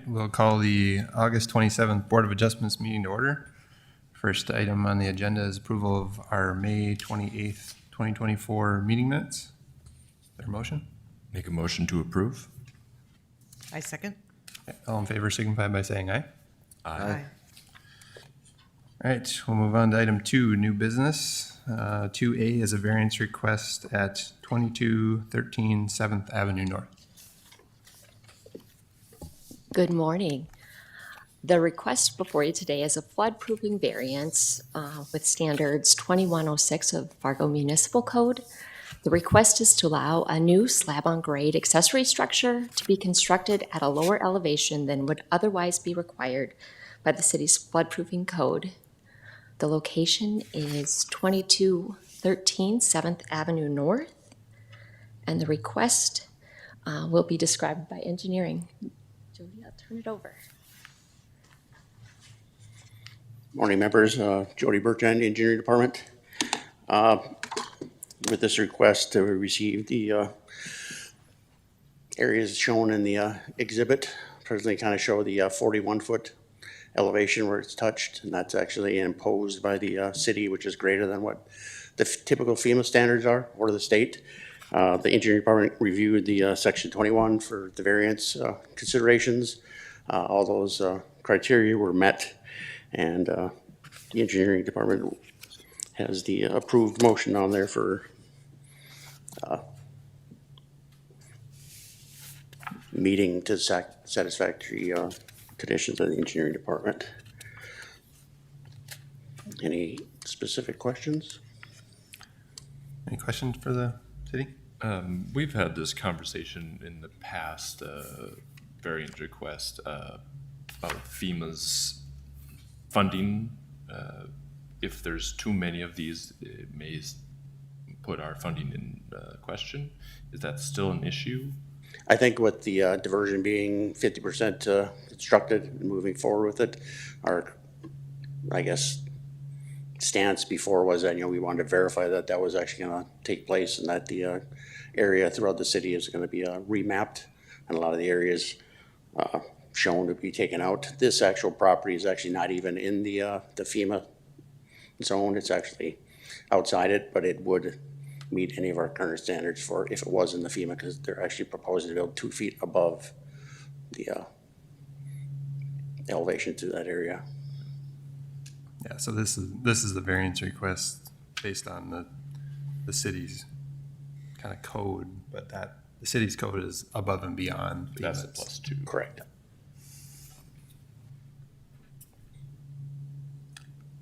we'll call the August 27th Board of Adjustments meeting to order. First item on the agenda is approval of our May 28th, 2024 meeting minutes. Is there a motion? Make a motion to approve. I second. All in favor signify by saying aye. Aye. All right, we'll move on to item 2, new business. 2A is a variance request at 2213 7th Avenue North. Good morning. The request before you today is a flood-proofing variance with standards 2106 of Fargo Municipal Code. The request is to allow a new slab-on-grade accessory structure to be constructed at a lower elevation than would otherwise be required by the city's flood-proofing code. The location is 2213 7th Avenue North, and the request will be described by engineering. Jody, I'll turn it over. Morning, members. Jody Bertrand, Engineering Department. With this request, we received the areas shown in the exhibit. Presently kind of show the 41-foot elevation where it's touched, and that's actually imposed by the city, which is greater than what the typical FEMA standards are, or the state. The Engineering Department reviewed the Section 21 for the variance considerations. All those criteria were met, and the Engineering Department has the approved motion on there for meeting to satisfactory conditions of the Engineering Department. Any specific questions? Any questions for the city? We've had this conversation in the past, variance request about FEMA's funding. If there's too many of these, it may put our funding in question. Is that still an issue? I think with the diversion being 50% constructed and moving forward with it, our, I guess, stance before was that, we wanted to verify that that was actually going to take place and that the area throughout the city is going to be remapped, and a lot of the areas shown to be taken out. This actual property is actually not even in the FEMA zone. It's actually outside it, but it would meet any of our current standards for if it was in the FEMA, because they're actually proposing to build 2 feet above the elevation to that area. Yeah, so this is the variance request based on the city's kind of code, but that the city's code is above and beyond. That's a FEMA's. +2. Correct.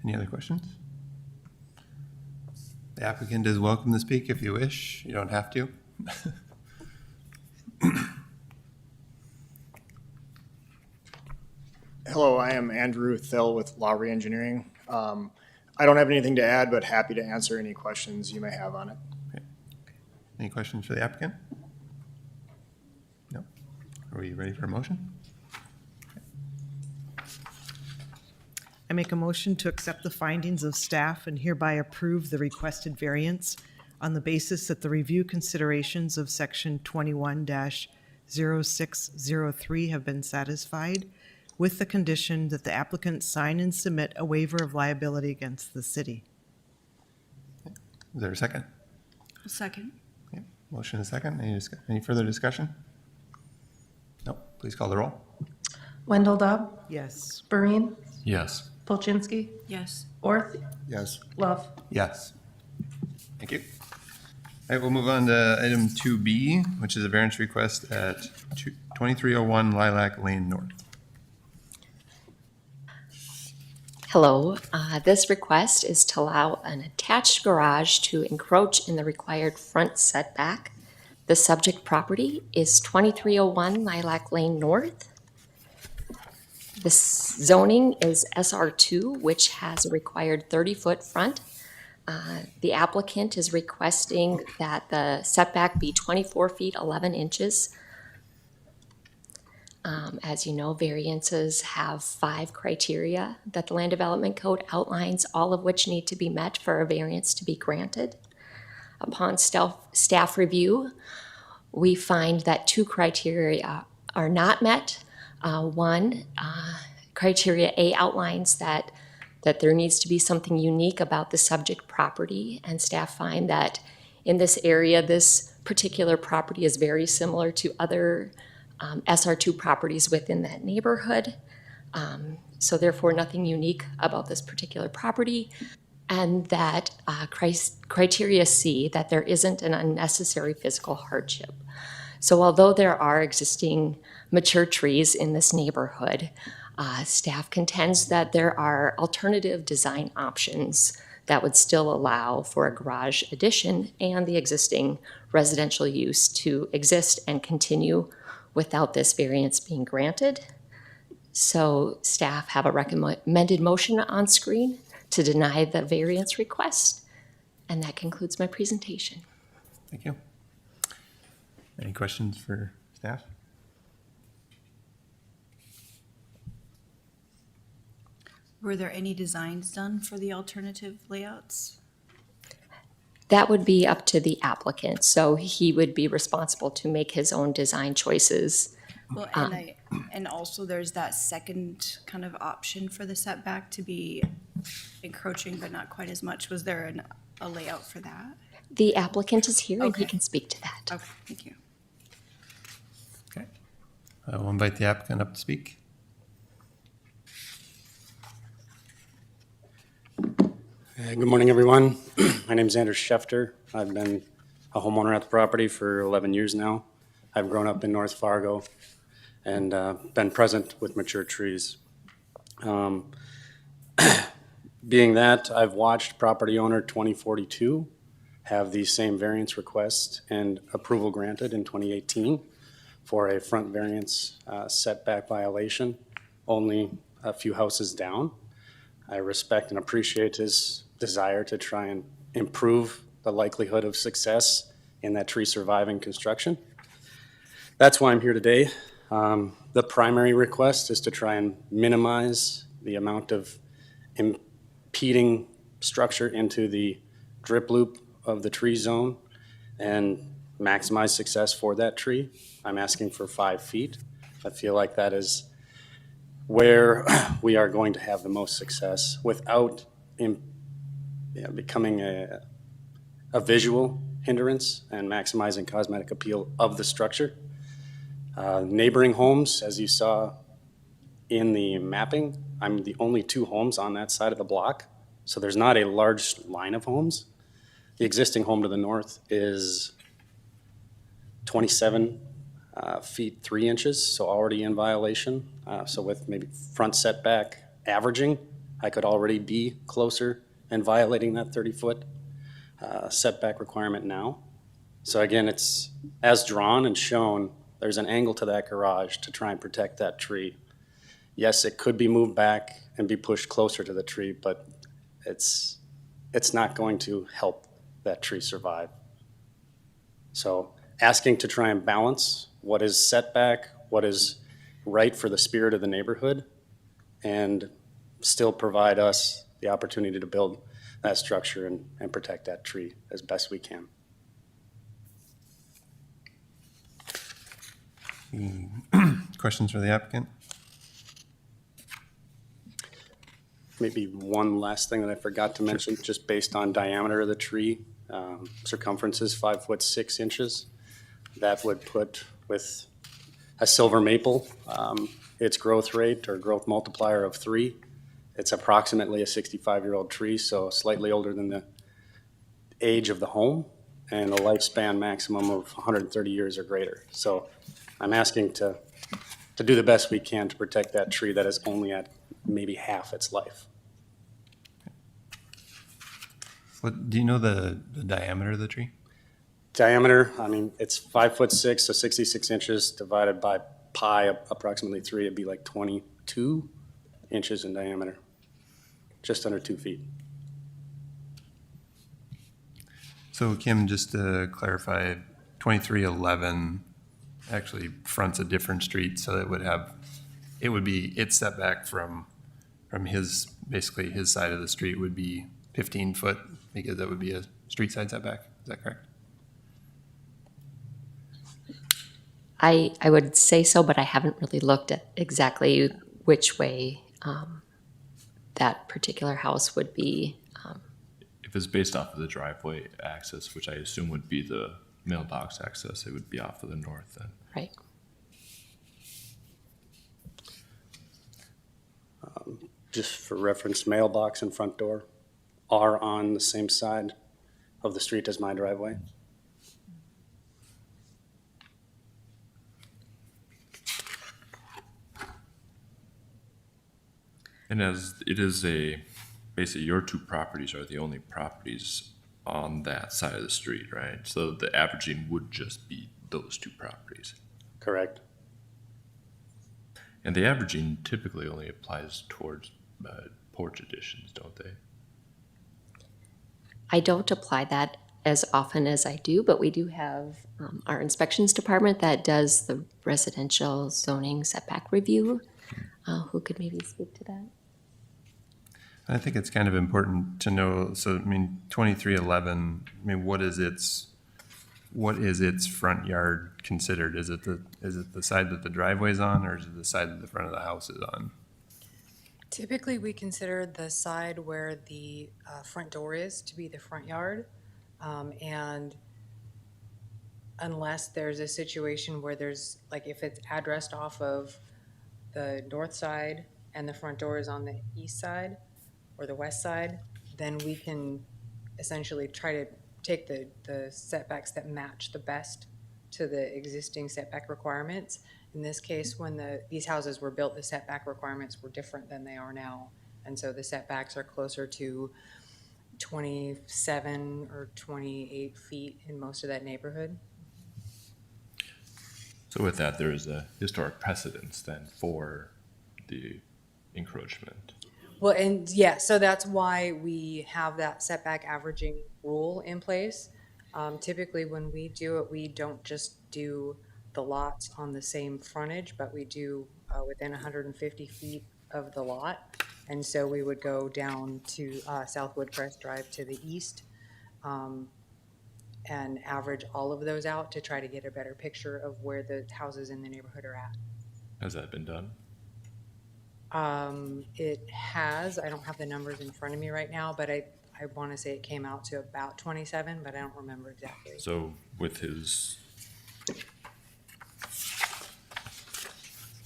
Any other questions? The applicant is welcome to speak if you wish. You don't have to. Hello, I am Andrew Thill with Lowry Engineering. I don't have anything to add, but happy to answer any questions you may have on it. Any questions for the applicant? No. Are we ready for a motion? I make a motion to accept the findings of staff and hereby approve the requested variance on the basis that the review considerations of section 21-0603 have been satisfied, with the condition that the applicant sign and submit a waiver of liability against the city. Is there a second? A second. Okay. Motion is second. Any further discussion? No. Please call the roll. Wendell Dobb, Yes. Bureen, Yes. Polchinski, Yes. Orth, Yes. Love. Yes. Thank you. All right, we'll move on to item 2B, which is a variance request at 2301 Lilac Lane North. Hello, this request is to allow an attached garage to encroach in the required front setback. The subject property is 2301 Lilac Lane North. The zoning is SR2, which has a required 30-foot front. The applicant is requesting that the setback be 24 feet 11 inches. As you know, variances have 5 criteria that the Land Development Code outlines, all of which need to be met for a variance to be granted. Upon staff review, we find that 2 criteria are not met. One, criteria A outlines that there needs to be something unique about the subject property, and staff find that in this area, this particular property is very similar to other SR2 properties within that neighborhood. So therefore, nothing unique about this particular property. And that criteria C, that there isn't an unnecessary physical hardship. So although there are existing mature trees in this neighborhood, staff contends that there are alternative design options that would still allow for a garage addition and the existing residential use to exist and continue without this variance being granted. So staff have a recommended motion on screen to deny the variance request. And that concludes my presentation. Thank you. Any questions for staff? Were there any designs done for the alternative layouts? That would be up to the applicant. So he would be responsible to make his own design choices. Well, and also there's that second kind of option for the setback to be encroaching, but not quite as much. Was there a layout for that? The applicant is here and he Okay. can speak to that. Okay, thank you. Okay. We'll invite the applicant up to speak. Good morning, everyone. My name is Anders Schefter. I've been a homeowner at the property for 11 years now. I've grown up in North Fargo and been present with mature trees. Being that, I've watched property owner 2042 have the same variance request and approval granted in 2018 for a front variance setback violation, only a few houses down. I respect and appreciate his desire to try and improve the likelihood of success in that tree surviving construction. That's why I'm here today. The primary request is to try and minimize the amount of impeding structure into the drip loop of the tree zone and maximize success for that tree. I'm asking for 5 feet. I feel like that is where we are going to have the most success without becoming a visual hindrance and maximizing cosmetic appeal of the structure. Neighboring homes, as you saw in the mapping, I'm the only 2 homes on that side of the block, so there's not a large line of homes. The existing home to the north is 27 feet 3 inches, so already in violation. So with maybe front setback averaging, I could already be closer and violating that 30-foot setback requirement now. So again, it's as drawn and shown, there's an angle to that garage to try and protect that tree. Yes, it could be moved back and be pushed closer to the tree, but it's not going to help that tree survive. So asking to try and balance what is setback, what is right for the spirit of the neighborhood, and still provide us the opportunity to build that structure and protect that tree as best we can. Questions for the applicant? Maybe one last thing that I forgot to mention, just based on diameter of the tree, circumference is 5 foot 6 inches. That would put with a silver maple, its growth rate or growth multiplier of 3. It's approximately a 65-year-old tree, so slightly older than the age of the home, and a lifespan maximum of 130 years or greater. So I'm asking to do the best we can to protect that tree that is only at maybe half its life. What, do you know the diameter of the tree? Diameter, I mean, it's 5 foot 6, so 66 inches divided by pi, approximately 3, it'd be like 22 inches in diameter, just under 2 feet. So Kim, just to clarify, 2311 actually fronts a different street, so it would be its setback from his, basically his side of the street would be 15 foot, because that would be a street side setback. Is that correct? I would say so, but I haven't really looked at exactly which way that particular house would be. If it's based off of the driveway access, which I assume would be the mailbox access, it would be off of the north then. Right. Just for reference, mailbox and front door are on the same side of the street as my driveway. And as it is basically your two properties are the only properties on that side of the street, right? So the averaging would just be those two properties. Correct. And the averaging typically only applies towards porch additions, don't they? I don't apply that as often as I do, but we do have our inspections department that does the residential zoning setback review. Who could maybe speak to that? I think it's kind of important to know, so, I mean, 2311, I mean, what is its front yard considered? Is it the side that the driveway's on, or is it the side that the front of the house is on? Typically, we consider the side where the front door is to be the front yard. And unless there's a situation where there's, like if it's addressed off of the north side and the front door is on the east side or the west side, then we can essentially try to take the setbacks that match the best to the existing setback requirements. In this case, when these houses were built, the setback requirements were different than they are now. And so the setbacks are closer to 27 or 28 feet in most of that neighborhood. So with that, there is a historic precedence then for the encroachment. Well, and yeah, so that's why we have that setback averaging rule in place. Typically, when we do it, we don't just do the lots on the same frontage, but we do within 150 feet of the lot. And so we would go down to South Woodcrest Drive to the east and average all of those out to try to get a better picture of where the houses in the neighborhood are at. Has that been done? It has, I don't have the numbers in front of me right now, but I want to say it came out to about 27, but I don't remember exactly. So with his,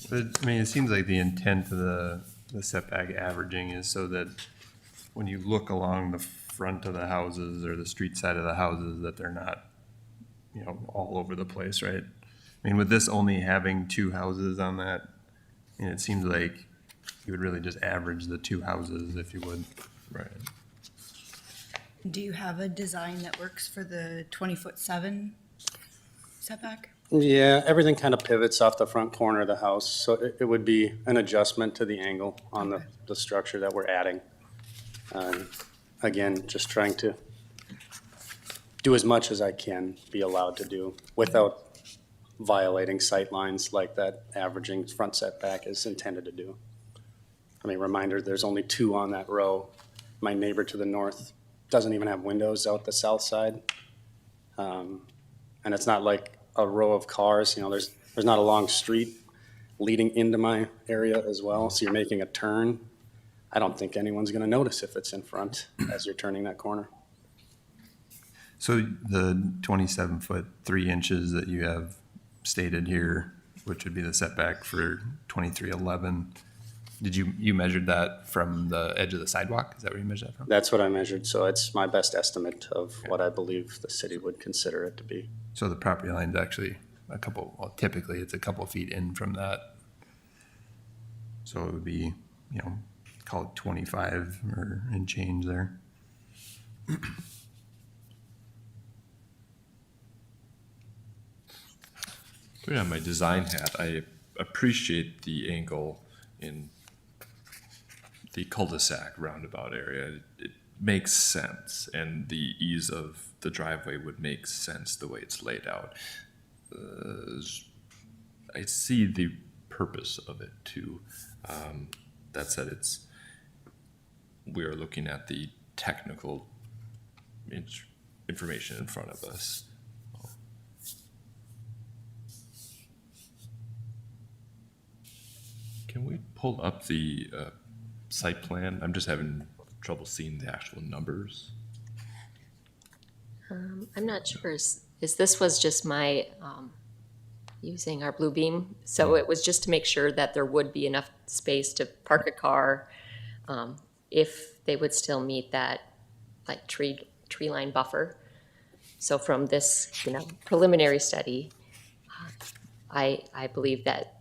But, I mean, it seems like the intent of the setback averaging is so that when you look along the front of the houses or the street side of the houses, that they're not, you know, all over the place, right? I mean, with this only having two houses on that, and it seems like you would really just average the two houses if you would. right, Do you have a design that works for the 20-foot-7 setback? Yeah, everything kind of pivots off the front corner of the house, so it would be an adjustment to the angle on the structure that we're adding. Again, just trying to do as much as I can be allowed to do without violating sight lines like that averaging front setback is intended to do. I mean, reminder, there's only two on that row. My neighbor to the north doesn't even have windows out the south side. And it's not like a row of cars, you know, there's not a long street leading into my area as well, so you're making a turn. I don't think anyone's gonna notice if it's in front as you're turning that corner. So the 27-foot 3 inches that you have stated here, which would be the setback for 2311, did you measured that from the edge of the sidewalk? Is that where you measured that from? That's what I measured, so it's my best estimate of what I believe the city would consider it to be. So the property line's actually well, typically it's a couple feet in from that. So it would be, you know, call it 25 or and change there. putting on my design hat, I appreciate the angle in the cul-de-sac roundabout area. It makes sense, and the ease of the driveway would make sense the way it's laid out. I see the purpose of it too. That said, we are looking at the technical information in front of us. Can we pull up the site plan? I'm just having trouble seeing the actual numbers. I'm not sure, this was just my, using our Blue Beam. So it was just to make sure that there would be enough space to park a car, if they would still meet that, like, tree line buffer. So from this, preliminary study, I believe that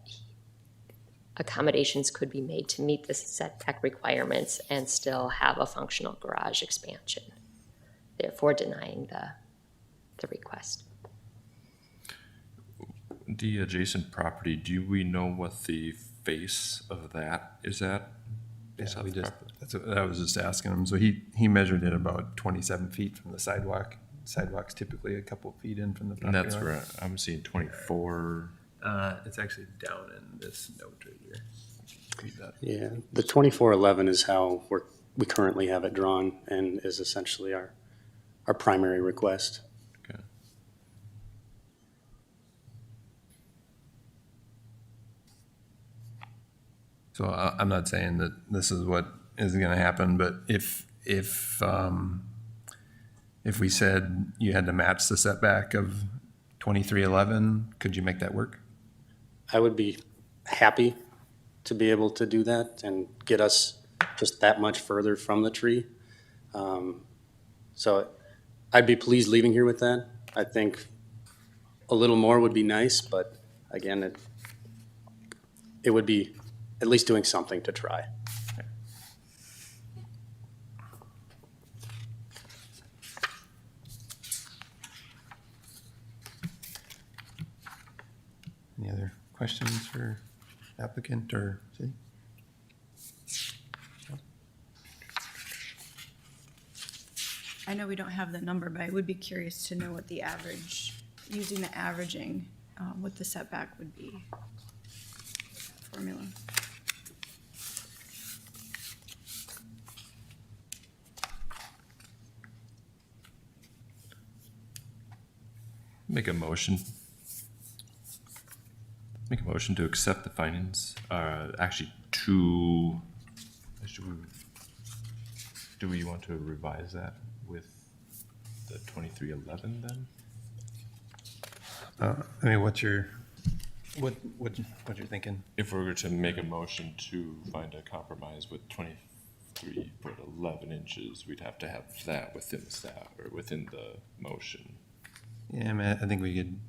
accommodations could be made to meet the setback requirements and still have a functional garage expansion, therefore denying the request. The adjacent property, do we know what the face of that is at? Based Yeah, off we the just, property? that's what I was just asking him. So he measured it about 27 feet from the sidewalk. Sidewalk's typically a couple feet in from the And property that's line. where I'm seeing 24. It's actually down in this note right here. Read that. Yeah, the 2411 is how we currently have it drawn and is essentially our primary request. Okay. So I'm not saying that this is what is going to happen, but if we said you had to match the setback of 2311, could you make that work? I would be happy to be able to do that and get us just that much further from the tree. So I'd be pleased leaving here with that. I think a little more would be nice, but again, it would be at least doing something to try. Any other questions for applicant or city? I know we don't have the number, but I would be curious to know what the average, using the averaging, what the setback would be. Formula. Make a motion. Make a motion to accept the findings. Actually, do we want to revise that with the 2311 then? I mean, what you're thinking? If we were to make a motion to find a compromise with 23 foot 11 inches, we'd have to have that within the staff or within the motion. Yeah, I mean, I think we could,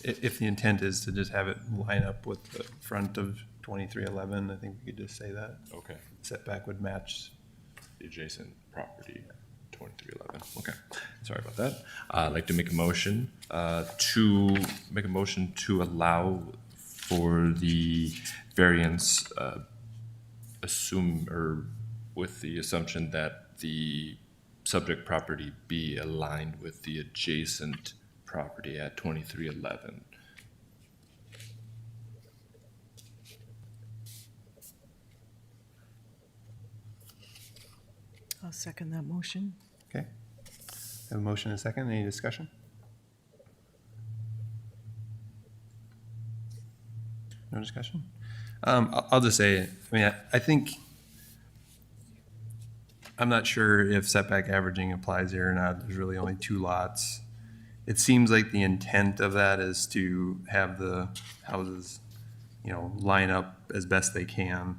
if the intent is to just have it line up with the front of 2311, I think we could just say that. Okay. Setback would match. The adjacent property, 2311. Okay, sorry about that. I'd like to make a motion to allow for the variance, with the assumption that the subject property be aligned with the adjacent property at 2311. I'll second that motion. Okay. Have a motion and a second. Any discussion? No discussion? I'll just say, I mean, I think, I'm not sure if setback averaging applies here or not. There's really only two lots. It seems like the intent of that is to have the houses, line up as best they can.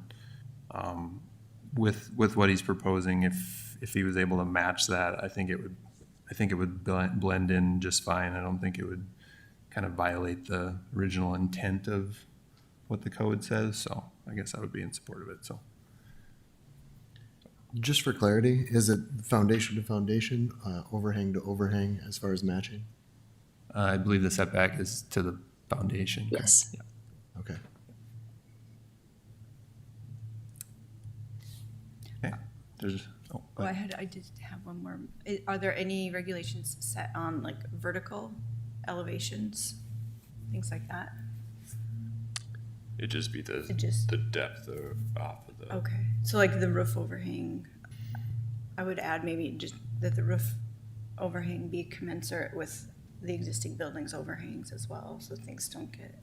With what he's proposing, if he was able to match that, I think it would blend in just fine. I don't think it would kind of violate the original intent of what the code says, so I guess I would be in support of it, so. Just for clarity, is it foundation to foundation, overhang to overhang as far as matching? I believe the setback is to the foundation. correct? Yes. Yeah. Okay. Okay, there's, go Oh, ahead. I did have one more. Are there any regulations set on like vertical elevations, things like that? It'd just be the just- depth off of the. Okay, so like the roof overhang, I would add maybe just that the roof overhang be commensurate with the existing building's overhangs as well, so things don't get.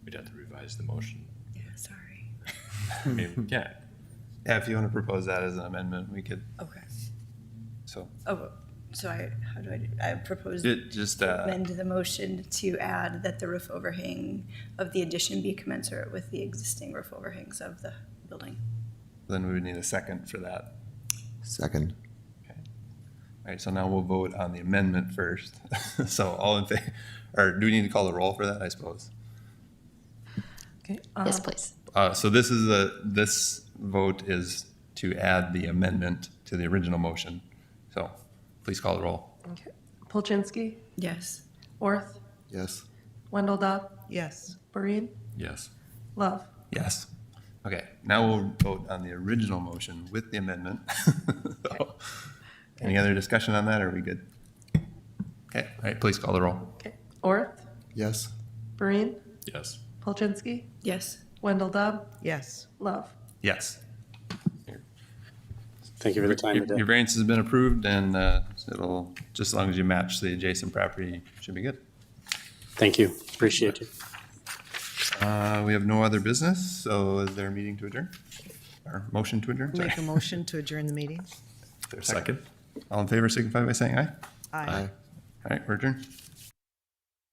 We'd have to revise the motion. Yeah, sorry. I mean, yeah, Yeah, if you want to propose that as an amendment, we could, Okay. so. Oh, so how do I do? I propose It just, amend the motion to add that the roof overhang of the addition be commensurate with the existing roof overhangs of the building. then we would need a second for that. Second. All right, so now we'll vote on the amendment first. So all in favor, or do we need to call the roll for that, I suppose? Okay. Yes, please. So this vote is to add the amendment to the original motion. So please call the roll. Okay. Polchinski, Yes. Orth, Yes. Wendell Dobb, Yes. Boreen, yes. Love. Yes. Okay, now we'll vote on the original motion with the amendment. So, any other discussion on that, or are we good? Okay, all right, please call the roll. Okay. Orth, Yes. Boreen, Yes. Polchinski, Yes. Wendell Dobb, Yes. Love. Yes. Thank you for the time Your today. variance has been approved, and it'll, just as long as you match the adjacent property, should be good. Thank you. Appreciate you. We have no other business, so is there a meeting to adjourn? Or motion to adjourn, sorry. Make a motion to adjourn the meeting. Is there a Second? All in favor signify by saying aye. Aye. All right, we're adjourned.